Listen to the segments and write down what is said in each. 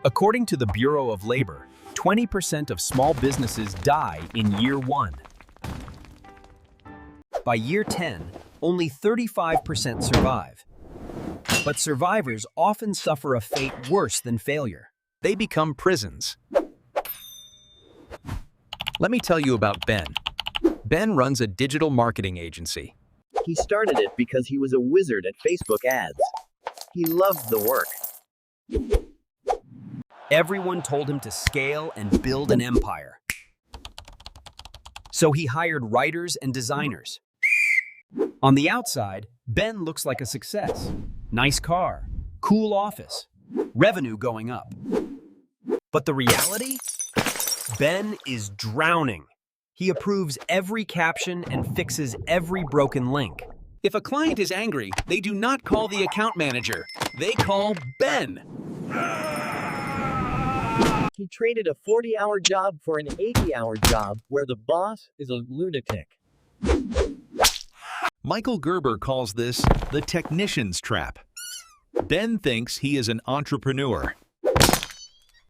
According to the Bureau of Labor, 20% of small businesses die in year 1. By year 10, only 35% survive. But survivors often suffer a fate worse than failure. They become prisons. Let me tell you about Ben. Ben runs a digital marketing agency. He started it because he was a wizard at Facebook ads. He loved the work. Everyone told him to scale and build an empire. So he hired writers and designers. On the outside, Ben looks like a success. Nice car, cool office, revenue going up. But the reality? Ben is drowning. He approves every caption and fixes every broken link. If a client is angry, they do not call the account manager. They call Ben. He traded a 40-hour job for an 80-hour job where the boss is a lunatic. Michael Gerber calls this the technician's trap. Ben thinks he is an entrepreneur.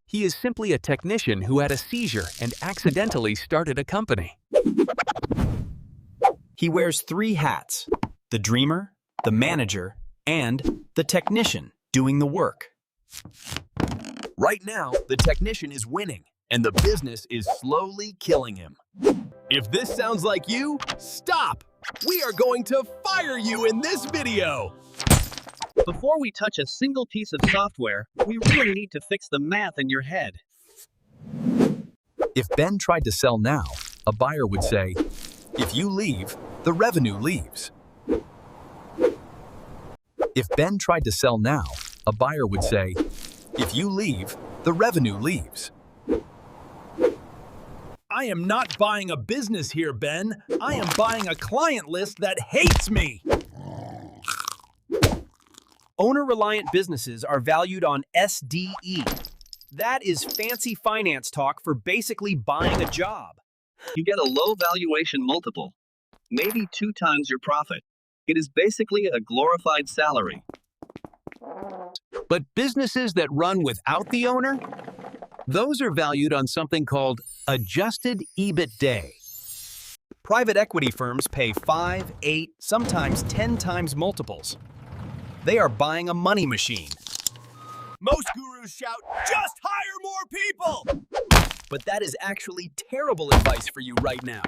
He is simply a technician who had a seizure and accidentally started a company. He wears 3 hats: the dreamer, the manager, and the technician doing the work. Right now, the technician is winning, and the business is slowly killing him. If this sounds like you, stop! We are going to fire you in this video! Before we touch a single piece of software, we really need to fix the math in your head. If Ben tried to sell now, a buyer would say, "If you leave, the revenue leaves." If Ben tried to sell now, a buyer would say, "If you leave, the revenue leaves." I am not buying a business here, Ben. I am buying a client list that hates me. Owner-reliant businesses are valued on SDE. That is fancy finance talk for basically buying a job. You get a low valuation multiple, maybe 2 times your profit. It is basically a glorified salary. But businesses that run without the owner? Those are valued on something called adjusted EBITDA. Private equity firms pay 5, 8, sometimes 10 times multiples. They are buying a money machine. Most gurus shout, just hire more people! But that is actually terrible advice for you right now.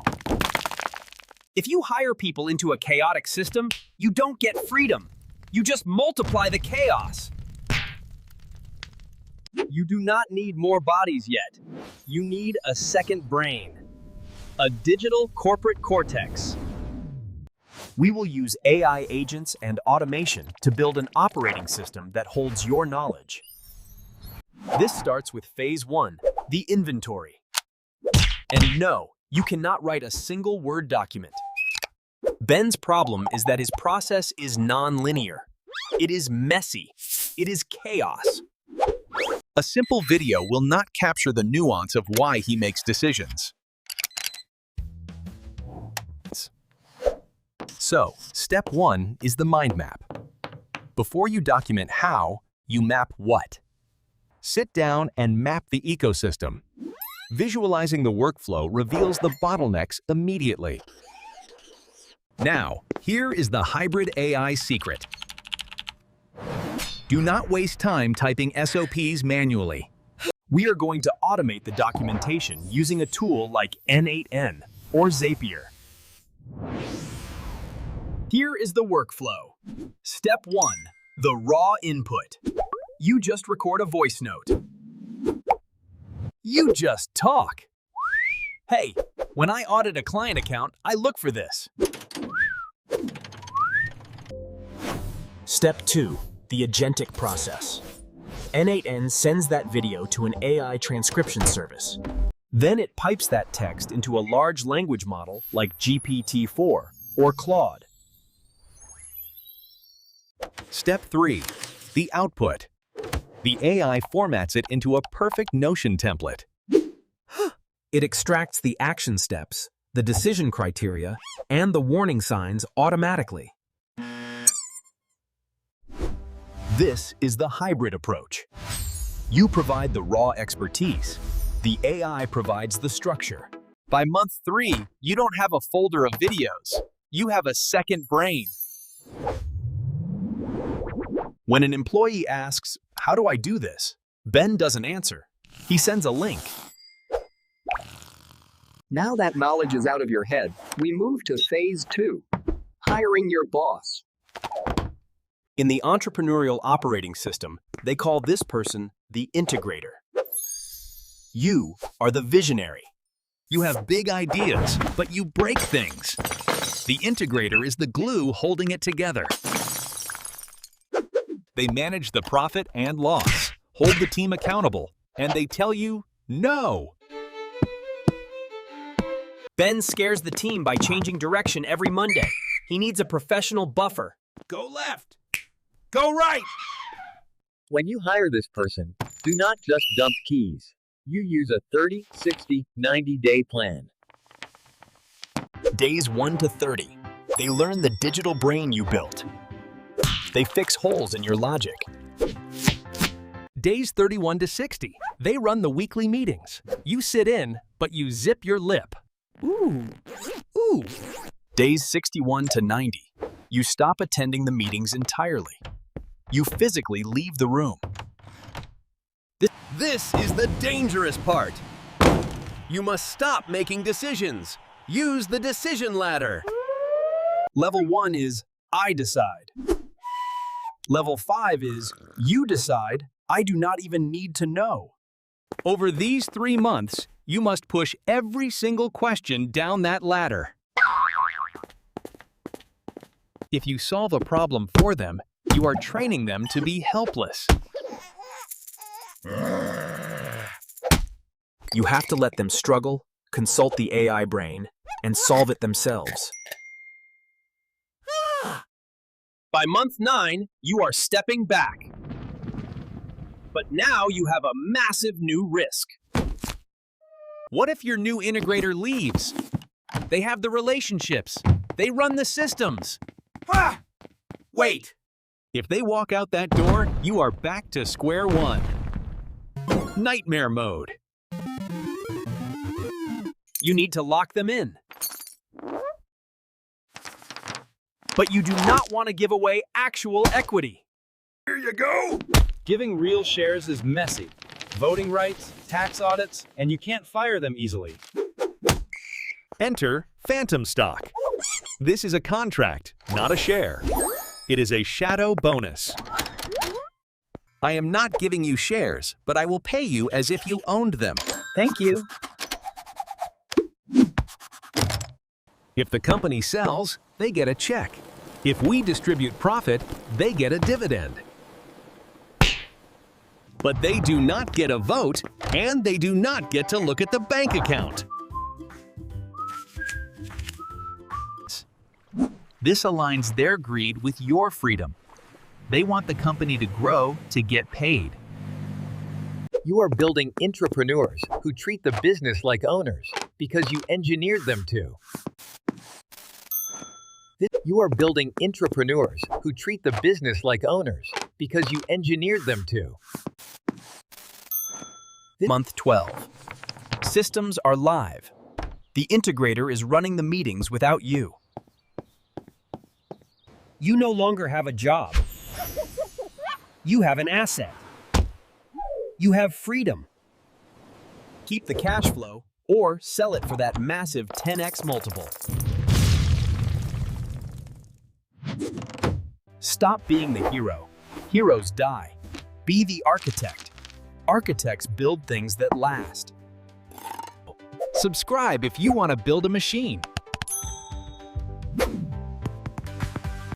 If you hire people into a chaotic system, you don't get freedom. You just multiply the chaos. You do not need more bodies yet. You need a second brain. A digital corporate cortex. We will use AI agents and automation to build an operating system that holds your knowledge. This starts with phase 1, the inventory. And no, you cannot write a single Word document. Ben's problem is that his process is non-linear. It is messy. It is chaos. A simple video will not capture the nuance of why he makes decisions. So, step 1 is the mind map. Before you document how, you map what. Sit down and map the ecosystem. Visualizing the workflow reveals the bottlenecks immediately. Now, here is the hybrid AI secret. Do not waste time typing SOPs manually. We are going to automate the documentation using a tool like N8N or Zapier. Here is the workflow. Step 1, the raw input. You just record a voice note. You just talk. Hey, when I audit a client account, I look for this. Step 2, the agentic process. N8N sends that video to an AI transcription service. Then it pipes that text into a large language model like GPT-4 or Claude. Step 3, the output. The AI formats it into a perfect Notion template. It extracts the action steps, the decision criteria, and the warning signs automatically. This is the hybrid approach. You provide the raw expertise. The AI provides the structure. By month 3, you don't have a folder of videos. You have a second brain. When an employee asks, "How do I do this?" Ben doesn't answer. He sends a link. Now that knowledge is out of your head, we move to phase 2, hiring your boss. In the entrepreneurial operating system, they call this person the integrator. You are the visionary. You have big ideas, but you break things. The integrator is the glue holding it together. They manage the profit and loss, hold the team accountable, and they tell you no. Ben scares the team by changing direction every Monday. He needs a professional buffer. Go left. Go right. When you hire this person, do not just dump keys. You use a 30, 60, 90-day plan. Days 1 to 30. They learn the digital brain you built. They fix holes in your logic. Days 31 to 60. They run the weekly meetings. You sit in, but you zip your lip. Ooh. Ooh. Days 61 to 90. You stop attending the meetings entirely. You physically leave the room. This is the dangerous part. You must stop making decisions. Use the decision ladder. Level 1 is I decide. Level 5 is you decide. I do not even need to know. Over these 3 months, you must push every single question down that ladder. If you solve a problem for them, you are training them to be helpless. You have to let them struggle, consult the AI brain, and solve it themselves. By month 9, you are stepping back. But now you have a massive new risk. What if your new integrator leaves? They have the relationships. They run the systems. Wait. If they walk out that door, you are back to square one. Nightmare mode. You need to lock them in. But you do not want to give away actual equity. Here you go. Giving real shares is messy. Voting rights, tax audits, and you can't fire them easily. Enter phantom stock. This is a contract, not a share. It is a shadow bonus. I am not giving you shares, but I will pay you as if you owned them. Thank you. If the company sells, they get a check. If we distribute profit, they get a dividend. But they do not get a vote, and they do not get to look at the bank account. This aligns their greed with your freedom. They want the company to grow to get paid. You are building intrapreneurs who treat the business like owners because you engineered them to. You are building intrapreneurs who treat the business like owners because you engineered them to. Month 12. Systems are live. The integrator is running the meetings without you. You no longer have a job. You have an asset. You have freedom. Keep the cash flow or sell it for that massive 10x multiple. Stop being the hero. Heroes die. Be the architect. Architects build things that last. Subscribe if you want to build a machine.